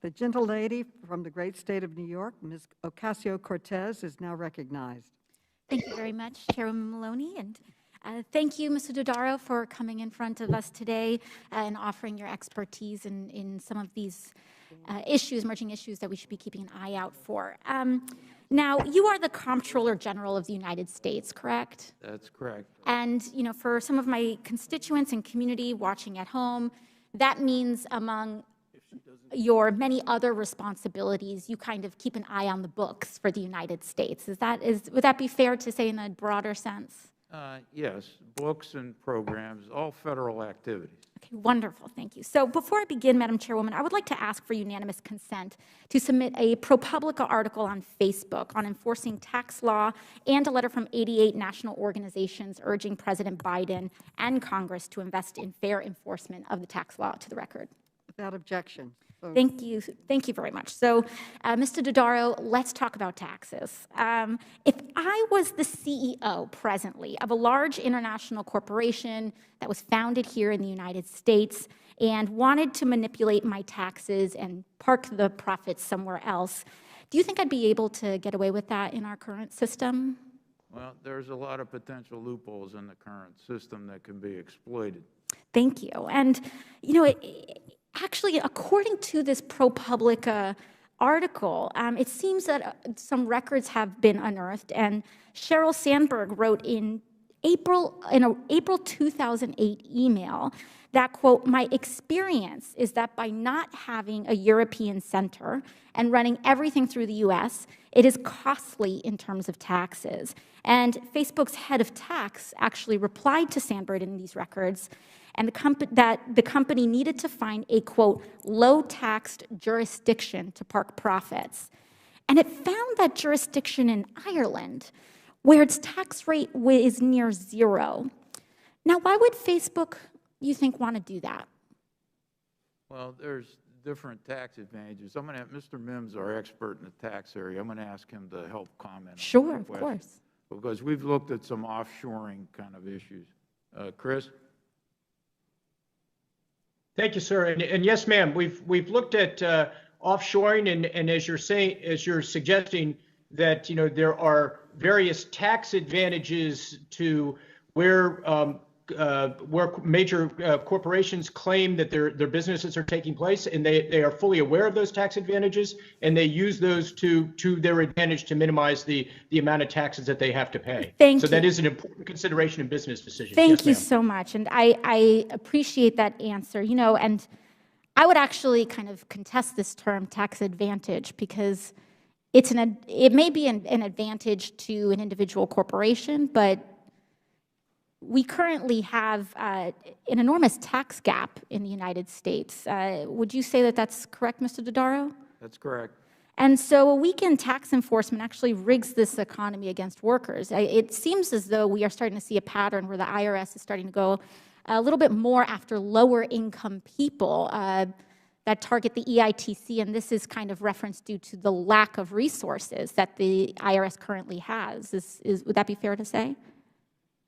The gentle lady from the great state of New York, Ms. Ocasio-Cortez, is now recognized. Thank you very much, Chairwoman Maloney, and thank you, Mr. Dodaro, for coming in front of us today and offering your expertise in some of these emerging issues that we should be keeping an eye out for. Now, you are the Comptroller General of the United States, correct? That's correct. And, for some of my constituents and community watching at home, that means among your many other responsibilities, you kind of keep an eye on the books for the United States. Would that be fair to say in a broader sense? Yes, books and programs, all federal activities. Okay, wonderful, thank you. So before I begin, Madam Chairwoman, I would like to ask for unanimous consent to submit a ProPublica article on Facebook on enforcing tax law and a letter from 88 national organizations urging President Biden and Congress to invest in fair enforcement of the tax law to the record. Without objection. So Thank you very much. So, Mr. Dodaro, let's talk about taxes. If I was the CEO presently of a large international corporation that was founded here in the United States and wanted to manipulate my taxes and park the profits somewhere else, do you think I'd be able to get away with that in our current system? Well, there's a lot of potential loopholes in the current system that can be exploited. Thank you. And, actually, according to this ProPublica article, it seems that some records have been unearthed, and Sheryl Sandberg wrote in an April 2008 email that, quote, "My experience is that by not having a European center and running everything through the US, it is costly in terms of taxes." And Facebook's head of tax actually replied to Sandberg in these records and that the company needed to find a, quote, low-taxed jurisdiction to park profits. And it found that jurisdiction in Ireland, where its tax rate is near zero. Now, why would Facebook, you think, want to do that? Well, there's different tax advantages. I'm going to have Mr. Mims, our expert in the tax area, I'm going to ask him to help comment. Sure, of course. Because we've looked at some offshoring kind of issues. Chris? Thank you, sir. And yes, ma'am, we've looked at offshoring, and as you're suggesting that there are various tax advantages to where major corporations claim that their businesses are taking place, and they are fully aware of those tax advantages, and they use those to their advantage to minimize the amount of taxes that they have to pay. Thank you. So that is an important consideration in business decisions. Thank you so much, and I appreciate that answer. And I would actually kind of contest this term tax advantage because it may be an advantage to an individual corporation, but we currently have an enormous tax gap in the United States. Would you say that that's correct, Mr. Dodaro? That's correct. And so a weakened tax enforcement actually rigs this economy against workers. It seems as though we are starting to see a pattern where the IRS is starting to go a little bit more after lower income people that target the EITC, and this is kind of referenced due to the lack of resources that the IRS currently has. Would that be fair to say?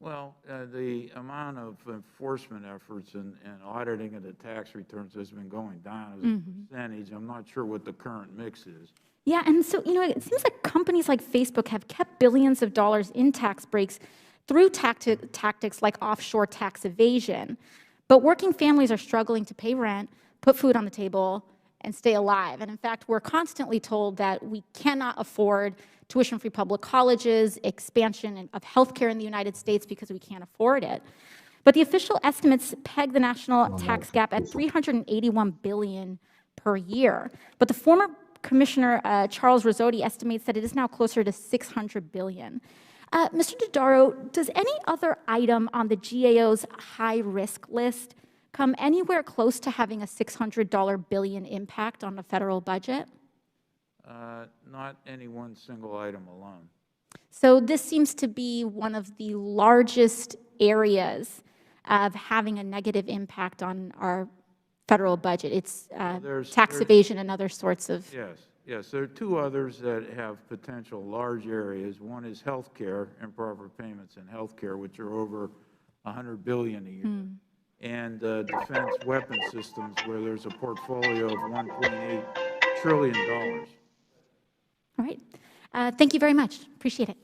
Well, the amount of enforcement efforts and auditing of the tax returns has been going down as a percentage. I'm not sure what the current mix is. Yeah, and so, it seems like companies like Facebook have kept billions of dollars in tax breaks through tactics like offshore tax evasion. But working families are struggling to pay rent, put food on the table, and stay alive. And in fact, we're constantly told that we cannot afford tuition-free public colleges, expansion of healthcare in the United States because we can't afford it. But the official estimates peg the national tax gap at $381 billion per year. But the former Commissioner Charles Rossotti estimates that it is now closer to $600 billion. Mr. Dodaro, does any other item on the GAO's high-risk list come anywhere close to having a $600 billion impact on the federal budget? Not any one single item alone. So this seems to be one of the largest areas of having a negative impact on our federal budget. It's tax evasion and other sorts of... Yes. There are two others that have potential large areas. One is health care, improper payments in health care, which are over $100 billion a year. and defense weapon systems, where there's a portfolio of $1.8 trillion. All right. Thank you very much. Appreciate it.